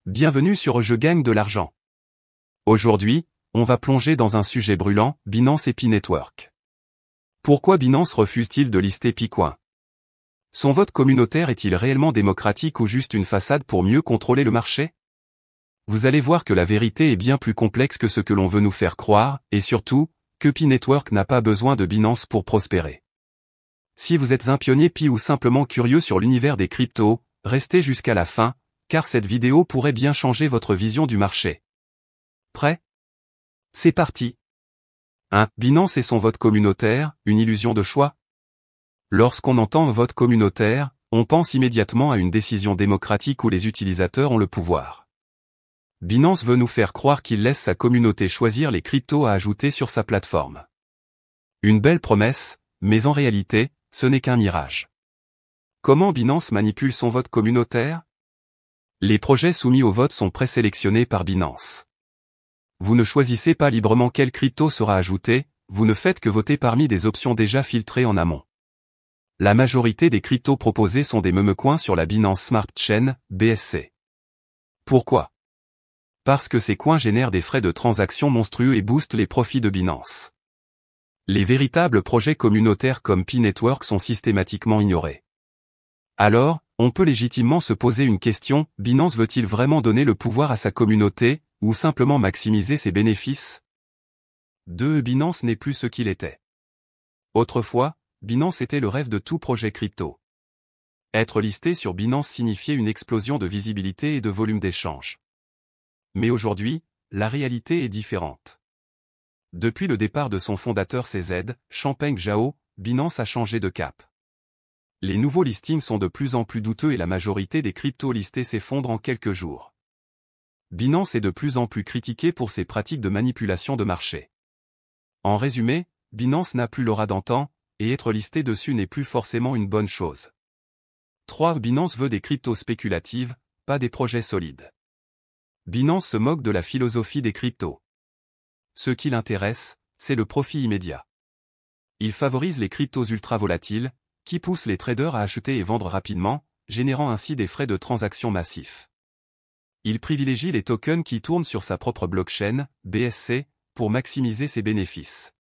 Bienvenue sur Je gagne de l'argent. Aujourd'hui, on va plonger dans un sujet brûlant, Binance et Pi Network. Pourquoi Binance refuse-t-il de lister Picoin? Son vote communautaire est-il réellement démocratique ou juste une façade pour mieux contrôler le marché? Vous allez voir que la vérité est bien plus complexe que ce que l'on veut nous faire croire, et surtout, que Pi Network n'a pas besoin de Binance pour prospérer. Si vous êtes un pionnier Pi ou simplement curieux sur l'univers des cryptos, restez jusqu'à la fin, car cette vidéo pourrait bien changer votre vision du marché. Prêt? C'est parti. 1. Binance et son vote communautaire, une illusion de choix? Lorsqu'on entend vote communautaire, on pense immédiatement à une décision démocratique où les utilisateurs ont le pouvoir. Binance veut nous faire croire qu'il laisse sa communauté choisir les cryptos à ajouter sur sa plateforme. Une belle promesse, mais en réalité, ce n'est qu'un mirage. Comment Binance manipule son vote communautaire? Les projets soumis au vote sont présélectionnés par Binance. Vous ne choisissez pas librement quelle crypto sera ajoutée, vous ne faites que voter parmi des options déjà filtrées en amont. La majorité des cryptos proposés sont des memecoins sur la Binance Smart Chain, BSC. Pourquoi? Parce que ces coins génèrent des frais de transaction monstrueux et boostent les profits de Binance. Les véritables projets communautaires comme Pi Network sont systématiquement ignorés. Alors, on peut légitimement se poser une question, Binance veut-il vraiment donner le pouvoir à sa communauté, ou simplement maximiser ses bénéfices? 2. Binance n'est plus ce qu'il était. Autrefois, Binance était le rêve de tout projet crypto. Être listé sur Binance signifiait une explosion de visibilité et de volume d'échange. Mais aujourd'hui, la réalité est différente. Depuis le départ de son fondateur CZ, Changpeng Zhao, Binance a changé de cap. Les nouveaux listings sont de plus en plus douteux et la majorité des cryptos listés s'effondrent en quelques jours. Binance est de plus en plus critiqué pour ses pratiques de manipulation de marché. En résumé, Binance n'a plus l'aura d'antan, et être listé dessus n'est plus forcément une bonne chose. 3. Binance veut des cryptos spéculatives, pas des projets solides. Binance se moque de la philosophie des cryptos. Ce qui l'intéresse, c'est le profit immédiat. Il favorise les cryptos ultra volatiles, qui poussent les traders à acheter et vendre rapidement, générant ainsi des frais de transaction massifs. Il privilégie les tokens qui tournent sur sa propre blockchain, BSC, pour maximiser ses bénéfices.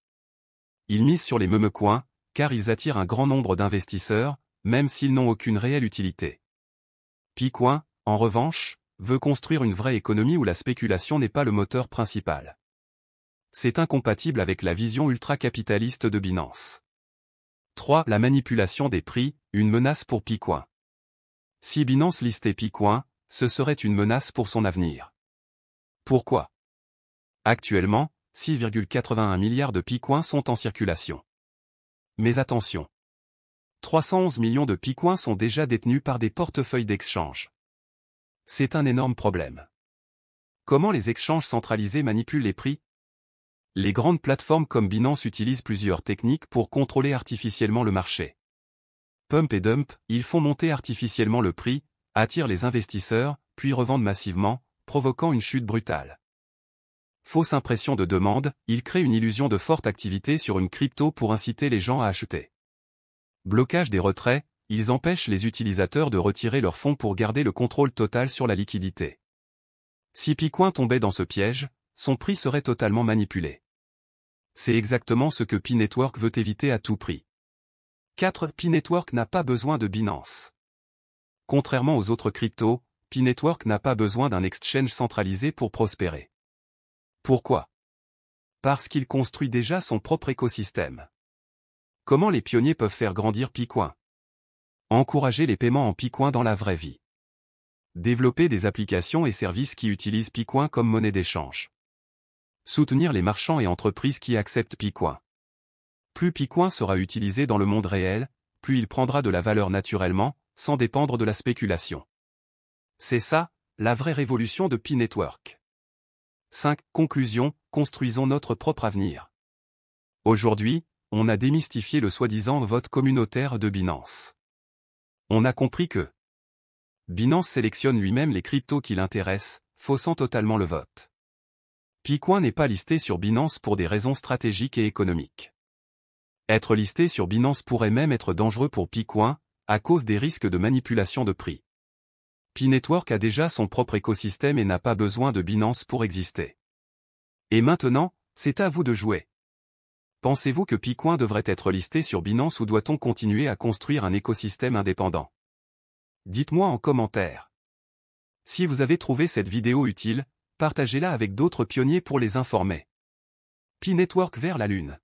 Il mise sur les memecoins, car ils attirent un grand nombre d'investisseurs, même s'ils n'ont aucune réelle utilité. Picoin, en revanche, veut construire une vraie économie où la spéculation n'est pas le moteur principal. C'est incompatible avec la vision ultra-capitaliste de Binance. 3. La manipulation des prix, une menace pour Picoin. Si Binance listait Picoin, ce serait une menace pour son avenir. Pourquoi? Actuellement, 6,81 milliards de Picoins sont en circulation. Mais attention! 311 millions de Picoins sont déjà détenus par des portefeuilles d'exchange. C'est un énorme problème. Comment les exchanges centralisés manipulent les prix? Les grandes plateformes comme Binance utilisent plusieurs techniques pour contrôler artificiellement le marché. Pump et dump, ils font monter artificiellement le prix, attirent les investisseurs, puis revendent massivement, provoquant une chute brutale. Fausse impression de demande, ils créent une illusion de forte activité sur une crypto pour inciter les gens à acheter. Blocage des retraits, ils empêchent les utilisateurs de retirer leurs fonds pour garder le contrôle total sur la liquidité. Si Picoin tombait dans ce piège, son prix serait totalement manipulé. C'est exactement ce que Pi Network veut éviter à tout prix. 4. Pi Network n'a pas besoin de Binance. Contrairement aux autres cryptos, Pi Network n'a pas besoin d'un exchange centralisé pour prospérer. Pourquoi? Parce qu'il construit déjà son propre écosystème. Comment les pionniers peuvent faire grandir Picoin? Encourager les paiements en Picoin dans la vraie vie. Développer des applications et services qui utilisent Picoin comme monnaie d'échange. Soutenir les marchands et entreprises qui acceptent Picoin. Plus Picoin sera utilisé dans le monde réel, plus il prendra de la valeur naturellement, sans dépendre de la spéculation. C'est ça, la vraie révolution de Pi Network. 5. Conclusion, construisons notre propre avenir. Aujourd'hui, on a démystifié le soi-disant vote communautaire de Binance. On a compris que Binance sélectionne lui-même les cryptos qui l'intéressent, faussant totalement le vote. Picoin n'est pas listé sur Binance pour des raisons stratégiques et économiques. Être listé sur Binance pourrait même être dangereux pour Picoin, à cause des risques de manipulation de prix. P-Network a déjà son propre écosystème et n'a pas besoin de Binance pour exister. Et maintenant, c'est à vous de jouer. Pensez-vous que Picoin devrait être listé sur Binance ou doit-on continuer à construire un écosystème indépendant? Dites-moi en commentaire. Si vous avez trouvé cette vidéo utile, partagez-la avec d'autres pionniers pour les informer. P-Network vers la Lune.